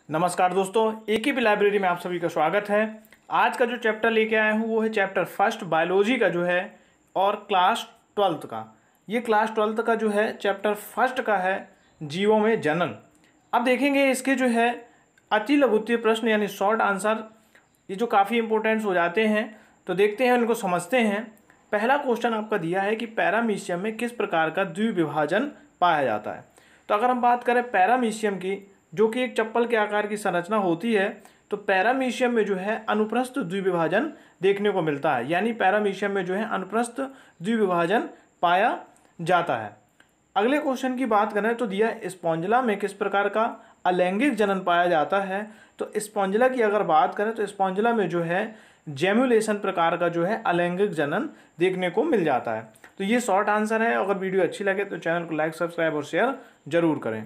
नमस्कार दोस्तों, एक ही भी लाइब्रेरी में आप सभी का स्वागत है। आज का जो चैप्टर लेके आया हूँ वो है चैप्टर फर्स्ट बायोलॉजी का जो है और क्लास 12th का। ये क्लास 12th का जो है चैप्टर फर्स्ट का है जीवों में जनन। अब देखेंगे इसके जो है अति लघुत्तरीय प्रश्न यानी शॉर्ट आंसर, ये जो काफ़ी इंपॉर्टेंट हो जाते हैं, तो देखते हैं उनको समझते हैं। पहला क्वेश्चन आपका दिया है कि पैरामीशियम में किस प्रकार का द्विविभाजन पाया जाता है। तो अगर हम बात करें पैरामीशियम की, जो कि एक चप्पल के आकार की संरचना होती है, तो पैरामीशियम में जो है अनुप्रस्थ द्विविभाजन देखने को मिलता है, यानी पैरामीशियम में जो है अनुप्रस्थ द्विविभाजन पाया जाता है। अगले क्वेश्चन की बात करें तो दिया स्पॉन्जिला में किस प्रकार का अलैंगिक जनन पाया जाता है। तो स्पॉन्जिला की अगर बात करें तो स्पॉन्जिला में जो है जेम्युलेशन प्रकार का जो है अलैंगिक जनन देखने को मिल जाता है। तो ये शॉर्ट आंसर है। अगर वीडियो अच्छी लगे तो चैनल को लाइक, सब्सक्राइब और शेयर जरूर करें।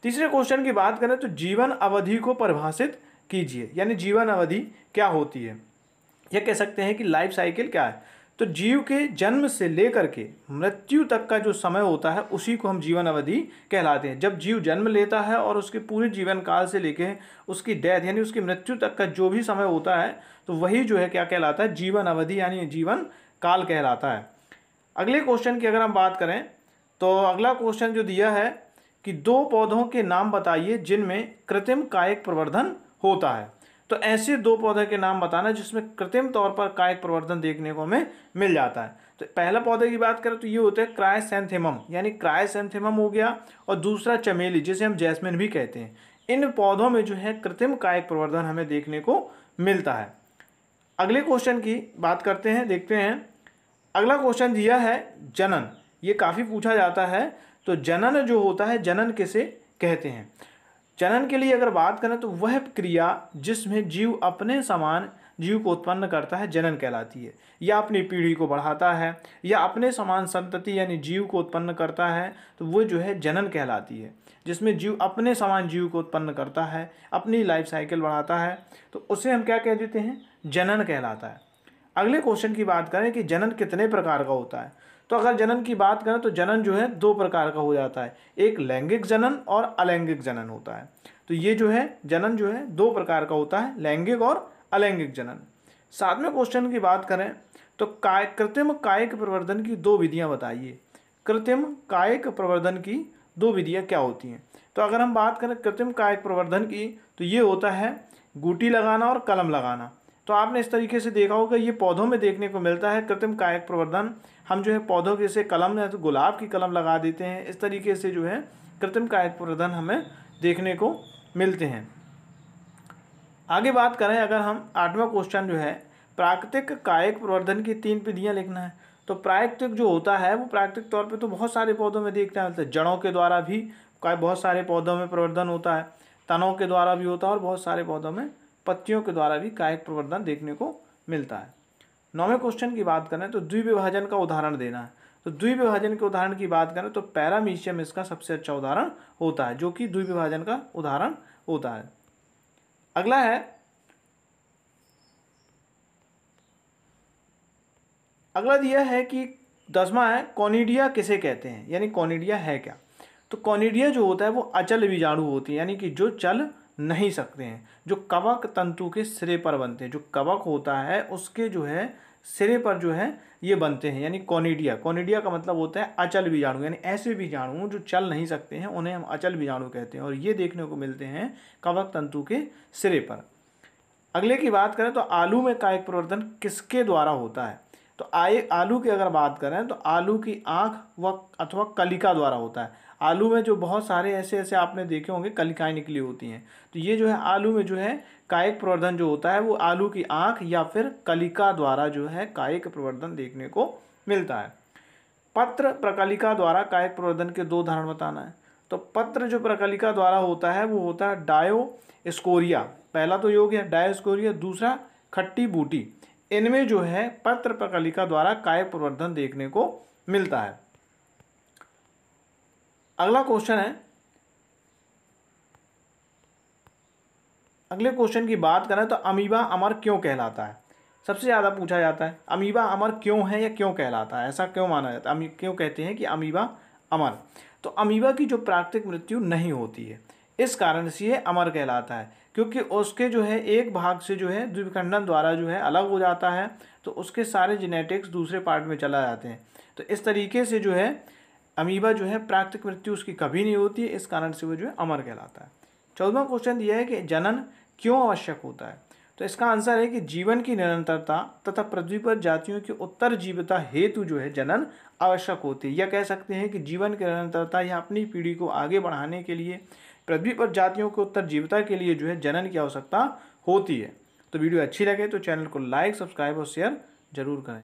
तीसरे क्वेश्चन की बात करें तो जीवन अवधि को परिभाषित कीजिए, यानी जीवन अवधि क्या होती है। यह कह सकते हैं कि लाइफ साइकिल क्या है। तो जीव के जन्म से लेकर के मृत्यु तक का जो समय होता है उसी को हम जीवन अवधि कहलाते हैं। जब जीव जन्म लेता है और उसके पूरे जीवन काल से लेकर उसकी डेथ यानी उसकी मृत्यु तक का जो भी समय होता है, तो वही जो है क्या कहलाता है, जीवन अवधि यानी जीवन काल कहलाता है। अगले क्वेश्चन की अगर हम बात करें तो अगला क्वेश्चन जो दिया है कि दो पौधों के नाम बताइए जिनमें कृत्रिम कायिक प्रवर्धन होता है। तो ऐसे दो पौधे के नाम बताना जिसमें कृत्रिम तौर पर कायिक प्रवर्धन देखने को हमें मिल जाता है। तो पहला पौधे की बात करें तो ये होता है क्राइसैंथेमम, यानी क्राइसैंथेमम हो गया, और दूसरा चमेली जिसे हम जैस्मिन भी कहते हैं। इन पौधों में जो है कृत्रिम कायिक प्रवर्धन हमें देखने को मिलता है। अगले क्वेश्चन की बात करते हैं, देखते हैं। अगला क्वेश्चन दिया है जनन, ये काफ़ी पूछा जाता है। तो जनन जो होता है, जनन किसे कहते हैं। जनन के लिए अगर बात करें तो वह क्रिया जिसमें जीव अपने समान जीव को उत्पन्न करता है जनन कहलाती है, या अपनी पीढ़ी को बढ़ाता है या अपने समान संतति यानी जीव को उत्पन्न करता है, तो वो जो है जनन कहलाती है। जिसमें जीव अपने समान जीव को उत्पन्न करता है, अपनी लाइफ साइकिल बढ़ाता है, तो उसे हम क्या कह देते हैं, जनन कहलाता है। अगले क्वेश्चन की बात करें कि जनन कितने प्रकार का होता है। तो अगर जनन की बात करें तो जनन जो है दो प्रकार का हो जाता है, एक लैंगिक जनन और अलैंगिक जनन होता है। तो ये जो है जनन जो है दो प्रकार का होता है, लैंगिक और अलैंगिक जनन। सातवें क्वेश्चन की बात करें तो कृत्रिम कायिक प्रवर्धन की दो विधियां बताइए। कृत्रिम कायिक प्रवर्धन की दो विधियां क्या होती हैं। तो अगर हम बात करें कृत्रिम कायिक प्रवर्धन की, तो ये होता है गूटी लगाना और कलम लगाना। तो आपने इस तरीके से देखा होगा, ये पौधों में देखने को मिलता है कृत्रिम कायिक प्रवर्धन। हम जो है पौधों के से कलम है तो गुलाब की कलम लगा देते हैं, इस तरीके से जो है कृत्रिम कायिक प्रवर्धन हमें देखने को मिलते हैं। आगे बात करें अगर हम, आठवां क्वेश्चन जो है प्राकृतिक कायिक प्रवर्धन की तीन विधियां लिखना है। तो प्राकृतिक जो होता है वो प्राकृतिक तौर पे तो बहुत सारे पौधों में देखने मिलता है। जड़ों के द्वारा भी बहुत सारे पौधों में प्रवर्धन होता है, तनों के द्वारा भी होता है, और बहुत सारे पौधों में पत्तियों के द्वारा भी कायिक प्रवर्धन देखने को मिलता है। नौवें क्वेश्चन की बात करें तो द्विविभाजन का उदाहरण देना है। तो द्विविभाजन के उदाहरण की बात करें तो पैरामीशियम इसका सबसे अच्छा उदाहरण होता है, जो कि द्विविभाजन का उदाहरण होता है। अगला है, अगला दिया है कि 10वां है कॉनिडिया किसे कहते हैं, यानी कॉनिडिया है क्या। तो कॉनिडिया जो होता है वो अचल बीजाणु होती है, यानी कि जो चल नहीं सकते हैं, जो कवक तंतु के सिरे पर बनते हैं। जो कवक होता है उसके जो है सिरे पर जो है ये बनते हैं, यानी कॉनिडिया। कॉनिडिया का मतलब होता है अचल बीजाणु, यानी ऐसे बीजाणु जो चल नहीं सकते हैं उन्हें हम अचल बीजाणु कहते हैं, और ये देखने को मिलते हैं कवक तंतु के सिरे पर। अगले की बात करें तो आलू में कायिक प्रवर्धन किसके द्वारा होता है। तो आलू की अगर बात करें तो आलू की आँख व अथवा कलिका द्वारा होता है। आलू में जो बहुत सारे ऐसे ऐसे आपने देखे होंगे कलिकाएं निकली होती हैं, तो ये जो है आलू में जो है कायिक प्रवर्धन जो होता है वो आलू की आँख या फिर कलिका द्वारा जो है कायिक प्रवर्धन देखने को मिलता है। पत्र प्रकलिका द्वारा कायिक प्रवर्धन के दो उदाहरण बताना है। तो पत्र जो प्रकलिका द्वारा होता है वो होता है डायोस्कोरिया, पहला तो ये हो गया डायोस्कोरिया, दूसरा खट्टी बूटी। इनमें जो है पत्र प्रकलिका द्वारा कायिक प्रवर्धन देखने को मिलता है। अगला क्वेश्चन है, अगले क्वेश्चन की बात करें तो अमीबा अमर क्यों कहलाता है। सबसे ज़्यादा पूछा जाता है अमीबा अमर क्यों है या क्यों कहलाता है, ऐसा क्यों माना जाता है, क्यों कहते हैं कि अमीबा अमर। तो अमीबा की जो प्राकृतिक मृत्यु नहीं होती है, इस कारण से ये अमर कहलाता है, क्योंकि उसके जो है एक भाग से जो है द्विविखंडन द्वारा जो है अलग हो जाता है, तो उसके सारे जेनेटिक्स दूसरे पार्ट में चला जाते हैं। तो इस तरीके से जो है अमीबा जो है प्राकृतिक मृत्यु उसकी कभी नहीं होती है, इस कारण से वो जो है अमर कहलाता है। 14वां क्वेश्चन यह है कि जनन क्यों आवश्यक होता है। तो इसका आंसर है कि जीवन की निरंतरता तथा पृथ्वी पर जातियों की उत्तरजीविता हेतु जो है जनन आवश्यक होती है, या कह सकते हैं कि जीवन की निरंतरता या अपनी पीढ़ी को आगे बढ़ाने के लिए पृथ्वी पर जातियों की उत्तरजीविता के लिए जो है जनन की आवश्यकता होती है। तो वीडियो अच्छी लगे तो चैनल को लाइक, सब्सक्राइब और शेयर जरूर करें।